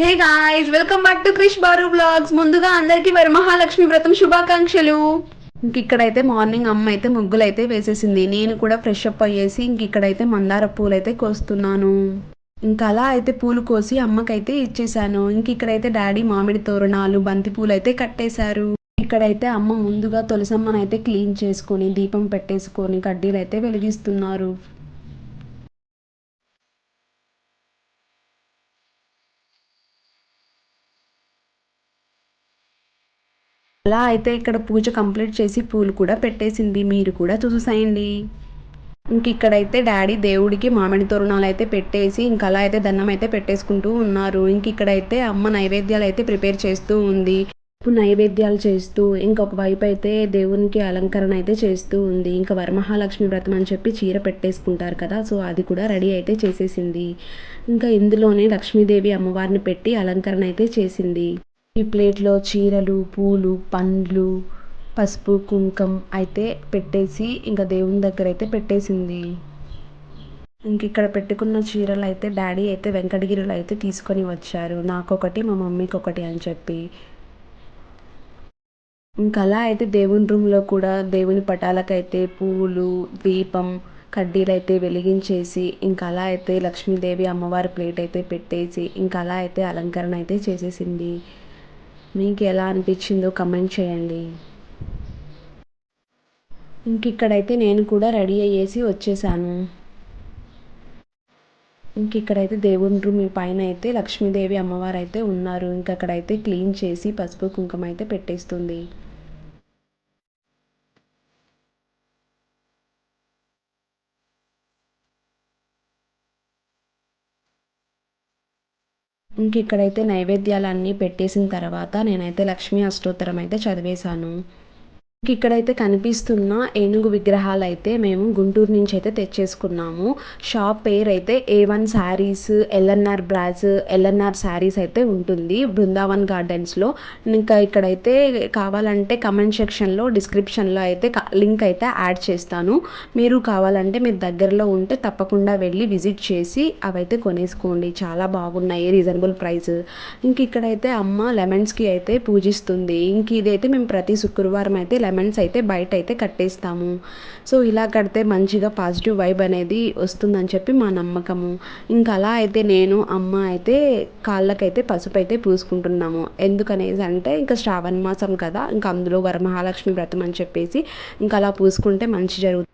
Hey guys, welcome back to Krish Baru blogs. ముందుగా అందరికీ వరమహాలక్ష్మి వ్రతం శుభాకాంక్షలు. ఇక్కడైతే మార్నింగ్ అమ్మ అయితే ముగ్గులు అయితే వేసేసింది. నేను కూడా ఫ్రెష్ అప్ అయ్యేసి ఇక్కడైతే మందార పూలు అయితే కోస్తున్నాను. ఇంకా అలా అయితే పూలు కోసి అమ్మకైతే ఇచ్చేసాను. ఇక్కడైతే డాడీ మామిడి తోరణాలు, బంతి పూలు అయితే కట్టేశారు. ఇక్కడైతే అమ్మ ముందుగా తులసమ్మనైతే క్లీన్ చేసుకొని దీపం పెట్టేసుకొని కడ్డీలు అయితే వెలిగిస్తున్నారు. అలా అయితే ఇక్కడ పూజ కంప్లీట్ చేసి పూలు కూడా పెట్టేసింది. మీరు కూడా చూసేయండి. ఇక్కడైతే డాడీ దేవుడికి మామిడి తోరణాలు అయితే పెట్టేసి అలా అయితే దండం అయితే పెట్టేసుకుంటూ ఉన్నారు. ఇక్కడైతే అమ్మ నైవేద్యాలు అయితే ప్రిపేర్ చేస్తూ ఉంది. నైవేద్యాలు చేస్తూ ఇంకొక వైపు అయితే దేవునికి అలంకరణ అయితే చేస్తూ ఉంది. ఇంకా వరమహాలక్ష్మి వ్రతం అని చెప్పి చీర పెట్టేసుకుంటారు కదా, సో అది కూడా రెడీ అయితే చేసేసింది. ఇంకా ఇందులోనే లక్ష్మీదేవి అమ్మవారిని పెట్టి అలంకరణ అయితే చేసింది. ఈ ప్లేట్లో చీరలు, పూలు, పండ్లు, పసుపు, కుంకం అయితే పెట్టేసి ఇంకా దేవుని దగ్గర అయితే పెట్టేసింది. ఇక్కడ పెట్టుకున్న చీరలు అయితే డాడీ అయితే వెంకటగిరిలో అయితే తీసుకొని వచ్చారు. నాకొకటి, మా మమ్మీకి ఒకటి అని చెప్పి. అలా అయితే దేవుని రూమ్లో కూడా దేవుని పటాలకైతే పూలు, దీపం, కడ్డీలు అయితే వెలిగించేసి అలా అయితే లక్ష్మీదేవి అమ్మవారి ప్లేట్ అయితే పెట్టేసి అలా అయితే అలంకరణ అయితే చేసేసింది. మీకు ఎలా అనిపించిందో కమెంట్ చేయండి. ఇక్కడైతే నేను కూడా రెడీ అయ్యేసి వచ్చేసాను. ఇక్కడైతే దేవుని రూమ్ పైన అయితే లక్ష్మీదేవి అమ్మవారు అయితే ఉన్నారు. అక్కడైతే క్లీన్ చేసి పసుపు కుంకుమ అయితే పెట్టేస్తుంది. ఇక్కడైతే నైవేద్యాలన్నీ పెట్టేసిన తర్వాత నేనైతే లక్ష్మీ అష్టోత్తరం అయితే చదివేశాను. ఇక్కడైతే కనిపిస్తున్న ఏనుగు విగ్రహాలు అయితే మేము గుంటూరు నుంచి అయితే తెచ్చేసుకున్నాము. షాప్ పేరు అయితే A1 saris, LNR brass, LNR saris అయితే ఉంటుంది బృందావన్ గార్డెన్స్లో. ఇక్కడైతే కావాలంటే కమెంట్ సెక్షన్లో డిస్క్రిప్షన్లో అయితే లింక్ అయితే యాడ్ చేస్తాను. మీరు కావాలంటే మీరు దగ్గరలో ఉంటే తప్పకుండా వెళ్ళి విజిట్ చేసి అవైతే కొనేసుకోండి. చాలా బాగున్నాయి, రీజనబుల్ ప్రైస్. ఇక్కడైతే అమ్మ లెమన్స్కి అయితే పూజిస్తుంది. ఇదైతే మేము ప్రతి శుక్రవారం అయితే లెమన్స్ అయితే బయట అయితే కట్టేస్తాము. సో ఇలా కడితే మంచిగా పాజిటివ్ వైబ్ అనేది వస్తుందని చెప్పి మా నమ్మకము. అలా అయితే నేను అమ్మ అయితే కాళ్ళకైతే పసుపు అయితే పూసుకుంటున్నాము. ఎందుకనేసి అంటే శ్రావణ మాసం కదా, అందులో వరమహాలక్ష్మి వ్రతం అని చెప్పేసి అలా పూసుకుంటే మంచి జరుగుతుంది.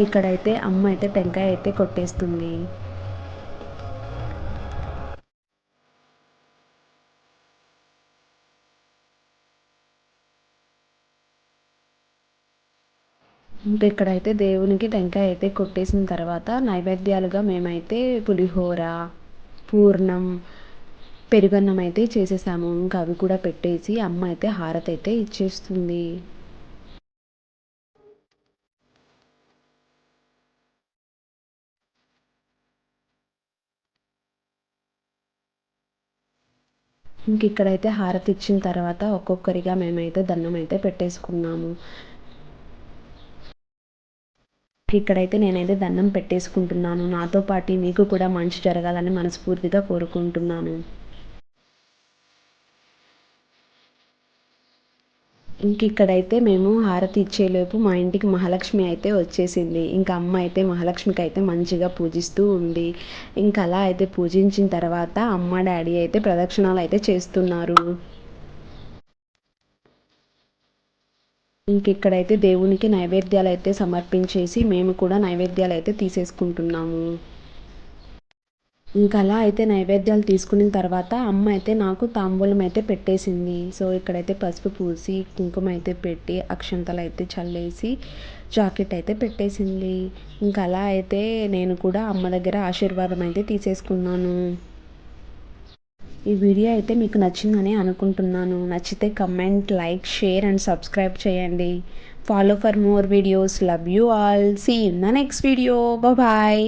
ఇక్కడైతే అమ్మ అయితే టెంకాయ అయితే కొట్టేస్తుంది. ఇక్కడైతే దేవునికి టెంకాయ అయితే కొట్టేసిన తర్వాత నైవేద్యాలుగా మేమైతే పులిహోర, పూర్ణం, పెరుగన్నం అయితే చేసేసాము. అవి కూడా పెట్టేసి అమ్మ అయితే హారతి అయితే ఇచ్చేస్తుంది. ఇక్కడైతే హారతి ఇచ్చిన తర్వాత ఒక్కొక్కరిగా మేమైతే దండం అయితే పెట్టేసుకున్నాము. ఇక్కడైతే నేనైతే దండం పెట్టేసుకుంటున్నాను. నాతో పాటు మీకు కూడా మంచి జరగాలని మనస్ఫూర్తిగా కోరుకుంటున్నాను. ఇక్కడైతే మేము హారతి ఇచ్చేలోపు మా ఇంటికి మహాలక్ష్మి అయితే వచ్చేసింది. అమ్మ అయితే మహాలక్ష్మికి అయితే మంచిగా పూజిస్తూ ఉంది. అలా అయితే పూజించిన తర్వాత అమ్మ, డాడీ అయితే ప్రదక్షిణాలు అయితే చేస్తున్నారు. ఇక్కడైతే దేవునికి నైవేద్యాలు అయితే సమర్పించేసి మేము కూడా నైవేద్యాలు అయితే తీసేసుకుంటున్నాము. అలా అయితే నైవేద్యాలు తీసుకున్న తర్వాత అమ్మ అయితే నాకు తాంబూలం అయితే పెట్టేసింది. సో ఇక్కడైతే పసుపు పూసి కుంకుమ అయితే పెట్టి అక్షంతలు అయితే చల్లేసి జాకెట్ అయితే పెట్టేసింది. అలా అయితే నేను కూడా అమ్మ దగ్గర ఆశీర్వాదం అయితే తీసేసుకున్నాను. ఈ వీడియో అయితే మీకు నచ్చిందని అనుకుంటున్నాను. నచ్చితే comment, like, share and subscribe చేయండి. Follow for more videos. Love you all. See in the next video. Bye.